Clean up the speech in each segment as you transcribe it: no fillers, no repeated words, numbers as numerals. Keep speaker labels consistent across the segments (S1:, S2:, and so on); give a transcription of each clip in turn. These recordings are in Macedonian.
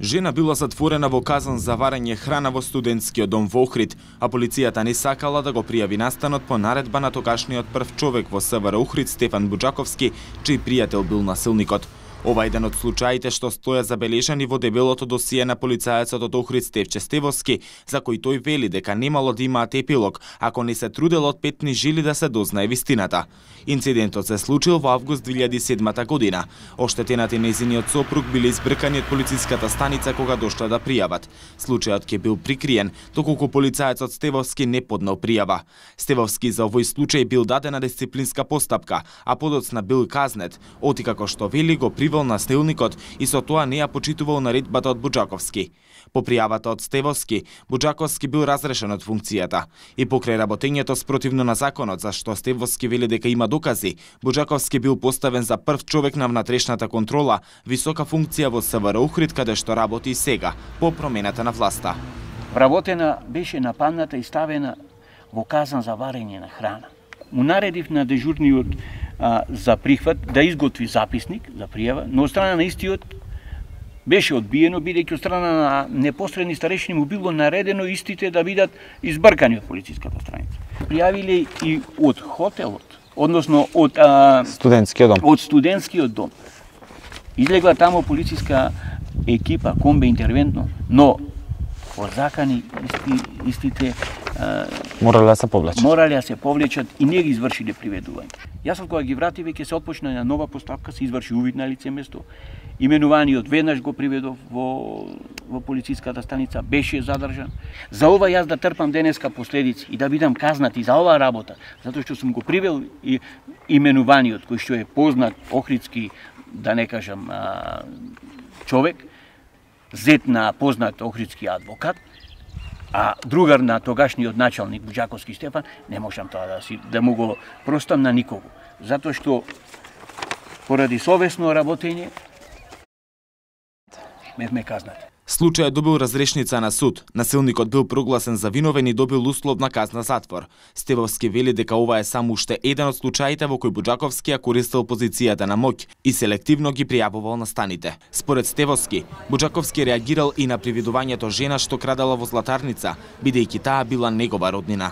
S1: Жена била затворена во казан за варење храна во студентскиот дом во Охрид, а полицијата не сакала да го пријави настанот по наредба на тогашниот прв човек во СВР Охрид Стефан Буџаковски, чиј пријател бил насилникот. Ова е еден од случаите што стоја забележани во дебелото досие на полицајецот од Охрид Стефче Стевовски, за кој тој вели дека немало да имаат епилог, ако не се трудел од 5 дни жили да се дознае вистината. Инцидентот се случил во август 2007 година. Оштетената и нејзиниот сопруг биле избркани од полициската станица кога дошла да пријават. Случајот ќе бил прикриен, доколку полицајецот Стевовски не поднел пријава. Стевовски за овој случај бил дадена дисциплинска постапка, а подоцна бил казнет, оти како што вели го привел насилникот и со тоа не ја почитувал наредбата од Буџаковски. По пријавата од Стевовски, Буџаковски бил разрешен од функцијата. И покрај работењето спротивно на законот, за што Стевовски вели дека има докази, Буџаковски бил поставен за прв човек на внатрешната контрола, висока функција во СВР Охрид, каде што работи и сега, по промената на власта.
S2: Вработена беше нападната и ставена во казан за варење на храна. Му наредив на дежурниот за прихват да изготви записник за пријава, но од страна на истиот беше одбиено, бидејќи од страна на непосредни старешини му било наредено истите да бидат избркани од полициската страница. Пријавиле и од хотелот, односно од студентскиот дом. Излегла тамо полициска екипа, комбе интервентно, но по закани истите
S3: морале да се
S2: повлечат и не ги извршиле приведување. Јас кога ги врати веќе се отпочна на нова постапка, се изврши увид на лице место. Именуваниот веднаш го приведов во полициската станица, беше задржан. За ова јас да трпам денеска последици и да бидам казнат и за оваа работа, затоа што сум го привел и именуваниот кој што е познат охридски, да не кажам, човек, зет на познат охридски адвокат, а другар на тогашниот началник Буџаковски Стефан, не можам тоа да му го простам на никого. Затоа што поради совесно работење ме казнат.
S1: Случајот добил разрешница на суд. Насилникот бил прогласен за виновен и добил условна казна затвор. Стевовски вели дека ова е само уште еден од случаите во кој Буџаковски ја користел позицијата на моќ и селективно ги пријавувал настаните. Според Стевовски, Буџаковски реагирал и на привидувањето жена што крадала во Златарница, бидејќи таа била негова роднина.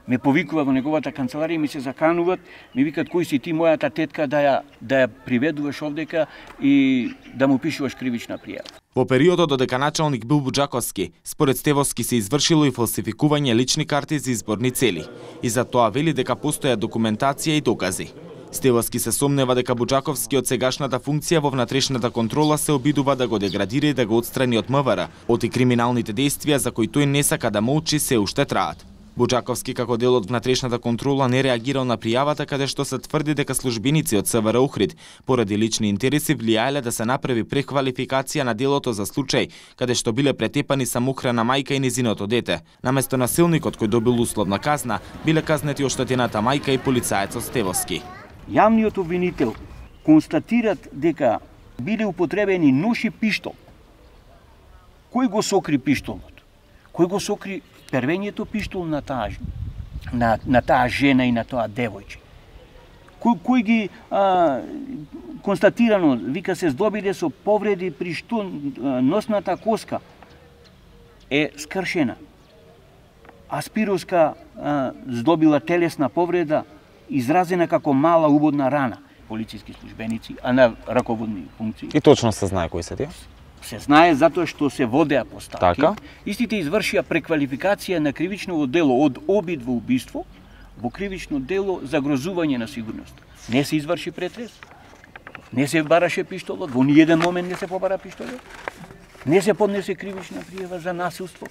S2: Ме повикува во неговата канцеларија, ми се закануват, ми викат кој си ти мојата тетка да ја приведуваш овдека и да му пишуваш кривична пријава.
S1: Во периодот додека началник бил Буџаковски, според Стевовски се извршило и фалсификување лични карти за изборни цели. И за тоа вели дека постоја документација и докази. Стевовски се сомнева дека Буџаковски од сегашната функција во внатрешната контрола се обидува да го деградира и да го отстрани од МВР, оти криминалните дејствија за кои тој не сака да молчи се уште траат. Буџаковски како дел од внатрешната контрола не реагирал на пријавата каде што се тврди дека службеници од СВР Охрид поради лични интереси влијаеле да се направи преквалификација на делото за случај каде што биле претепани самохрана мајка и незиното дете. Наместо насилникот кој добил условна казна, биле казнети оштетената мајка и полицаецот Стевовски.
S2: Јавниот обвинител констатират дека биле употребени нож и пиштол. Кој го сокри пиштолот? Кој го сокри первењето пиштол на таа жена и на тоа девојче? Кој ги констатирано, вика се здобиле со повреди при што носната коска е скршена. А Спировска здобила телесна повреда изразена како мала убодна рана. Полициски службеници, а на раководни функции.
S3: И точно се знае кои се тие?
S2: Се знае затоа што се водеа постапки.
S3: Така?
S2: Истите извршија преквалификација на кривичното дело од обид во убиство во кривично дело загрозување на сигурност. Не се изврши претрес, не се бараше пиштолот, во ниеден момент не се побара пиштолот, не се поднесе кривична пријава за насилство,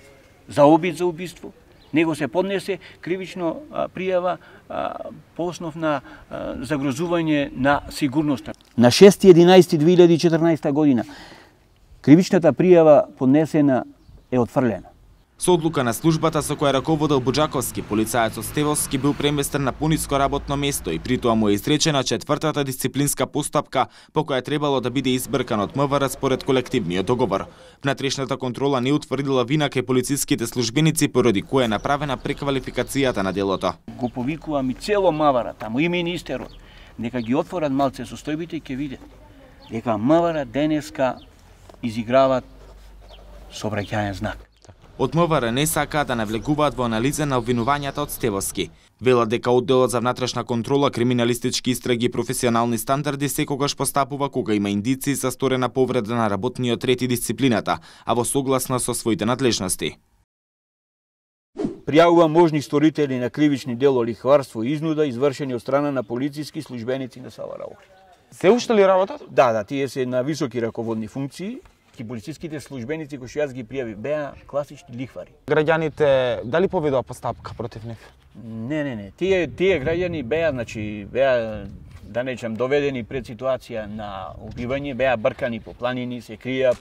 S2: за обид за убиство, него се поднесе кривично пријава по основ на загрозување на сигурноста. На 6.11.2014 година кривичната пријава поднесена е отфрлена.
S1: Со одлука на службата со која раководел Буџаковски, полицаецот Стевовски бил преместен на пониско работно место и притоа му е изречена четвртата дисциплинска постапка по која требало да биде избркан од МВР според колективниот договор. Внатрешната контрола не утврдила вина кај полициските службеници поради која е направена преквалификацијата на делото.
S2: Го повикувам и цело МВР, таму и министерот, нека ги отворат малце состојбите и ќе видат дека МВР денеска изиграват сообраќајен знак.
S1: Од МВР не сакаат да навлегуваат во анализа на обвинувањата од Стевоски. Велат дека одделот за внатрешна контрола, криминалистички истраги и професионални стандарди секогаш постапува кога има индиции за сторена повреда на работниот ред и дисциплината, а во согласно со своите надлежности.
S2: Пријавува можни сторители на кривични дела лихварство и изнуда извршени од страна на полициски службеници на СВР Охрид.
S3: Се уште ли работат?
S2: Да, тие се на високи раководни функции. И полициските службеници кои што јас ги пријави беа класични лихвари.
S3: Граѓаните дали поведува постапка против нив?
S2: Не. Тие граѓани беа да речем доведени пред ситуација на убивање, беа бркани по планини, се криеа.